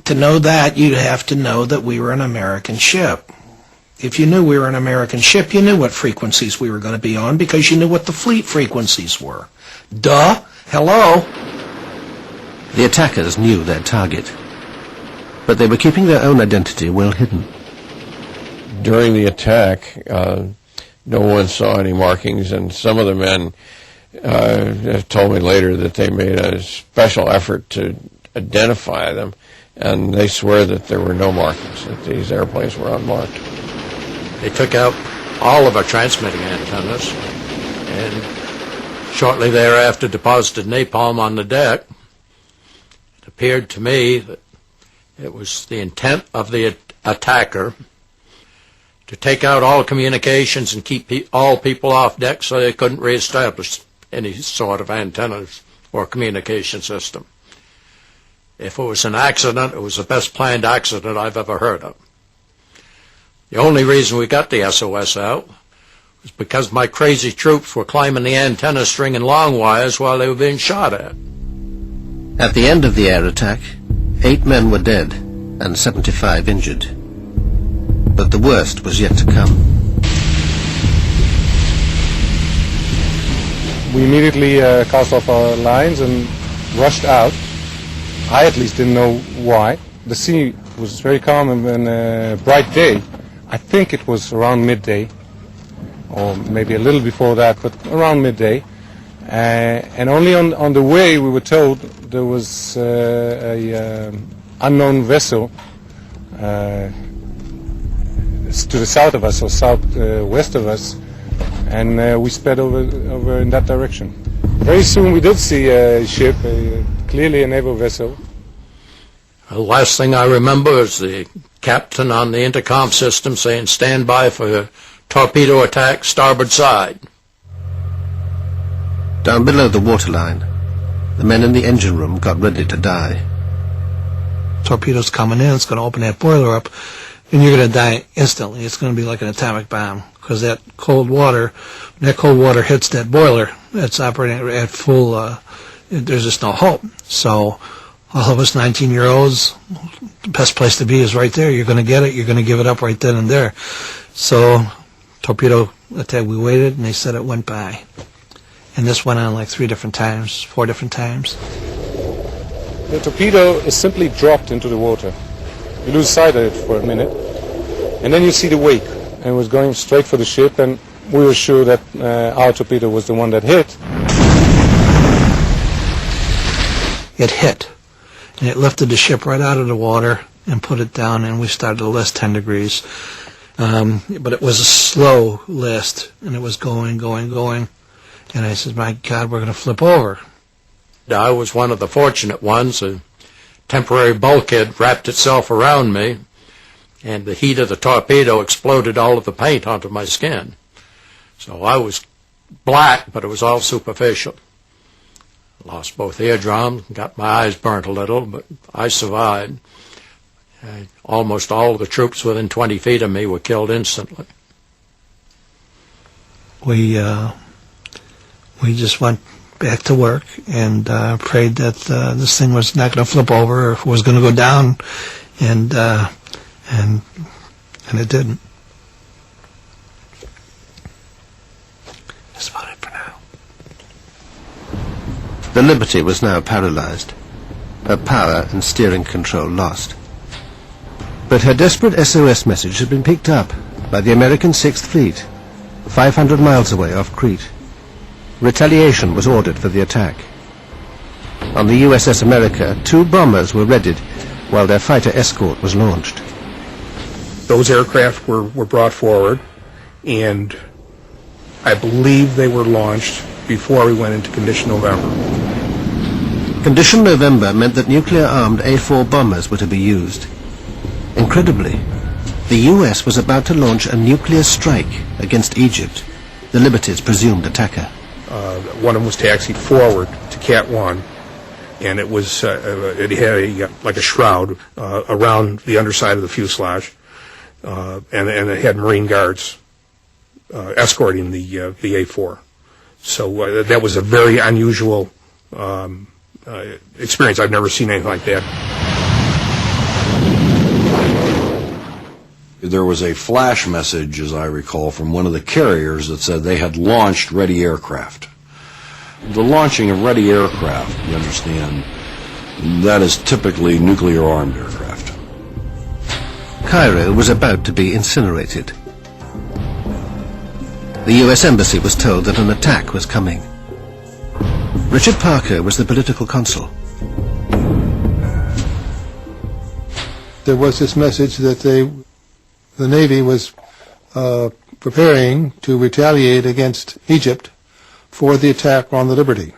To know that, you'd have to know that we were an American ship. If you knew we were an American ship, you knew what frequencies we were going to be on because you knew what the fleet frequencies were. Duh! Hello! The attackers knew their target, but they were keeping their own identity well hidden. During the attack, no one saw any markings, and some of the men told me later that they made a special effort to identify them, and they swear that there were no markings, that these airplanes were unmarked. They took out all of our transmitting antennas, and shortly thereafter deposited napalm on the deck. It appeared to me that it was the intent of the attacker to take out all communications and keep all people off deck so they couldn't reestablish any sort of antennas or communication system. If it was an accident, it was the best planned accident I've ever heard of. The only reason we got the SOS out was because my crazy troops were climbing the antenna string and long wires while they were being shot at. At the end of the air attack, 8 men were dead and 75 injured. But the worst was yet to come. We immediately cast off our lines and rushed out. I at least didn't know why. The sea was very calm and a bright day. I think it was around midday, or maybe a little before that, but around midday. And only on the way we were told there was an unknown vessel to the south of us, or southwest of us, and we sped over in that direction. Very soon we did see a ship, clearly a naval vessel. The last thing I remember is the captain on the intercom system saying, "Stand by for torpedo attack, starboard side." Down below the waterline, the men in the engine room got ready to die. Torpedo's coming in, it's going to open that boiler up, and you're going to die instantly. It's going to be like an atomic bomb, because that cold water hits that boiler, it's operating at full, there's just no hope. So all of us 19-year-olds, the best place to be is right there. You're going to get it, you're going to give it up right then and there. So torpedo attack, we waited, and they said it went by. And this went on like 4 different times. The torpedo is simply dropped into the water. You lose sight of it for a minute, and then you see the wake, and it was going straight for the ship, and we were sure that our torpedo was the one that hit. It hit, and it lifted the ship right out of the water and put it down, and we started to list 10 degrees. But it was a slow list, and it was going. And I said, my God, we're going to flip over. I was one of the fortunate ones. A temporary bulkhead wrapped itself around me, and the heat of the torpedo exploded all of the paint onto my skin. So I was black, but it was all superficial. Lost both eardrums, got my eyes burnt a little, but I survived. Almost all of the troops within 20 feet of me were killed instantly. We just went back to work and prayed that this thing was not going to flip over or if it was going to go down, and it didn't. That's about it for now. The Liberty was now paralyzed, her power and steering control lost. But her desperate SOS message had been picked up by the American 6th Fleet, 500 miles away off Crete. Retaliation was ordered for the attack. On the USS America, 2 bombers were readied while their fighter escort was launched. Those aircraft were brought forward, and I believe they were launched before we went into Condition November. Condition November meant that nuclear-armed A-4 bombers were to be used. Incredibly, the US was about to launch a nuclear strike against Egypt, the Liberty's presumed attacker. One of them was taxied forward to Cat 1, and it was it had like a shroud around the underside of the fuselage, and it had Marine guards escorting the A4. So that was a very unusual experience. I've never seen anything like that. There was a flash message, as I recall, from one of the carriers that said they had launched ready aircraft. The launching of ready aircraft, you understand, that is typically nuclear-armed aircraft. Cairo was about to be incinerated. The U.S. Embassy was told that an attack was coming. Richard Parker was the political consul. There was this message that the Navy was preparing to retaliate against Egypt for the attack on the Liberty.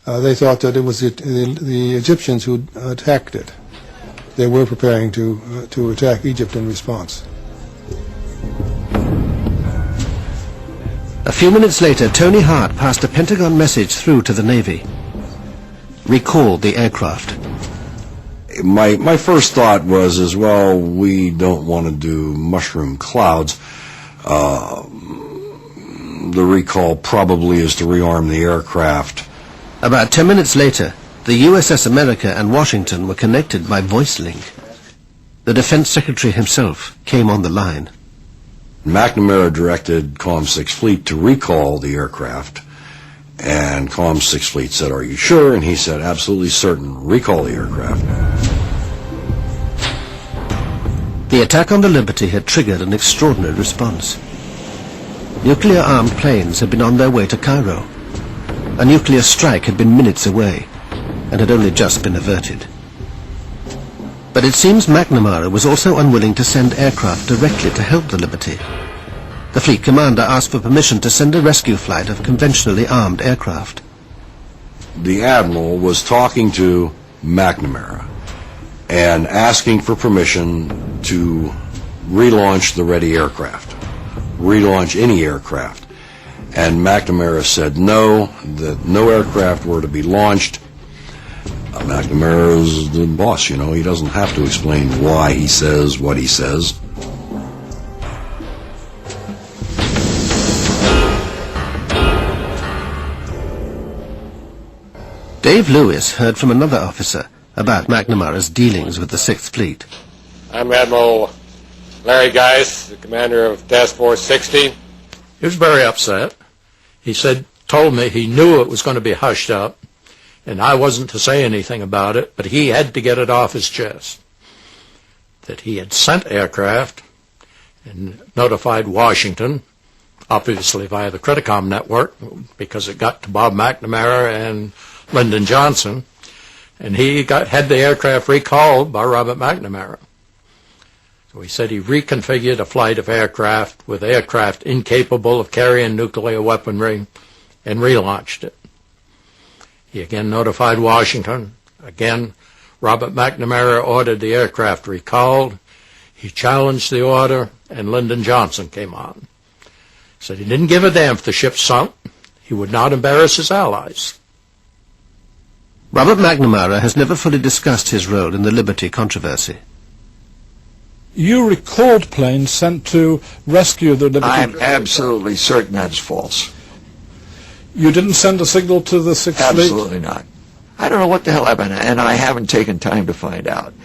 They thought that it was the Egyptians who attacked it. They were preparing to attack Egypt in response. A few minutes later, Tony Hart passed a Pentagon message through to the Navy. Recalled the aircraft. My first thought was, as well, we don't want to do mushroom clouds. The recall probably is to rearm the aircraft. About 10 minutes later, the USS America and Washington were connected by voice link. The Defense Secretary himself came on the line. McNamara directed COM 6 Fleet to recall the aircraft, and COM 6 Fleet said, "Are you sure?" And he said, "Absolutely certain. Recall the aircraft." The attack on the Liberty had triggered an extraordinary response. Nuclear-armed planes had been on their way to Cairo. A nuclear strike had been minutes away and had only just been averted. But it seems McNamara was also unwilling to send aircraft directly to help the Liberty. The fleet commander asked for permission to send a rescue flight of conventionally armed aircraft. The admiral was talking to McNamara and asking for permission to relaunch the ready aircraft, relaunch any aircraft. And McNamara said no, that no aircraft were to be launched. McNamara is the boss, you know. He doesn't have to explain why he says what he says. Dave Lewis heard from another officer about McNamara's dealings with the 6th Fleet. I'm Admiral Larry Geis, the commander of Task Force 60. He was very upset. He told me he knew it was going to be hushed up, and I wasn't to say anything about it, but he had to get it off his chest. That he had sent aircraft and notified Washington, obviously via the Criticom network, because it got to Bob McNamara and Lyndon Johnson, and he had the aircraft recalled by Robert McNamara. So he said he reconfigured a flight of aircraft with aircraft incapable of carrying nuclear weaponry and relaunched it. He again notified Washington. Again, Robert McNamara ordered the aircraft recalled. He challenged the order, and Lyndon Johnson came on. Said he didn't give a damn if the ship sunk. He would not embarrass his allies. Robert McNamara has never fully discussed his role in the Liberty controversy. You recalled planes sent to rescue the Liberty. I'm absolutely certain that's false. You didn't send a signal to the 6th Fleet? Absolutely not. I don't know what the hell happened, and I haven't taken time to find out.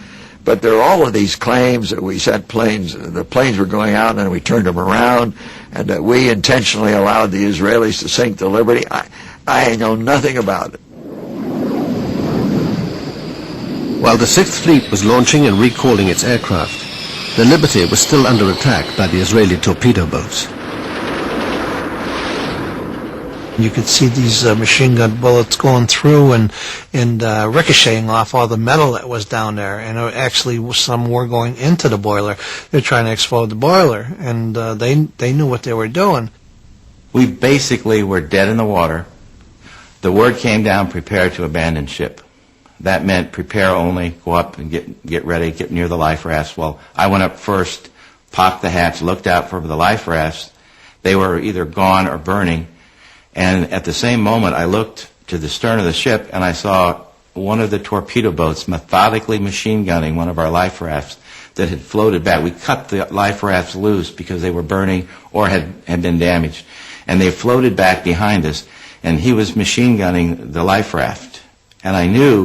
But there are all of these claims that we sent planes, the planes were going out and we turned them around, and that we intentionally allowed the Israelis to sink the Liberty. I know nothing about it. While the 6th Fleet was launching and recalling its aircraft, the Liberty was still under attack by the Israeli torpedo boats. You could see these machine gun bullets going through and ricocheting off all the metal that was down there. And actually, some were going into the boiler. They're trying to explode the boiler, and they knew what they were doing. We basically were dead in the water. The word came down, prepare to abandon ship. That meant prepare only, go up and get ready, get near the life rafts. Well, I went up first, popped the hatch, looked out for the life rafts. They were either gone or burning. And at the same moment, I looked to the stern of the ship, and I saw one of the torpedo boats methodically machine gunning one of our life rafts that had floated back. We cut the life rafts loose because they were burning or had been damaged. And they floated back behind us, and he was machine gunning the life raft. And I knew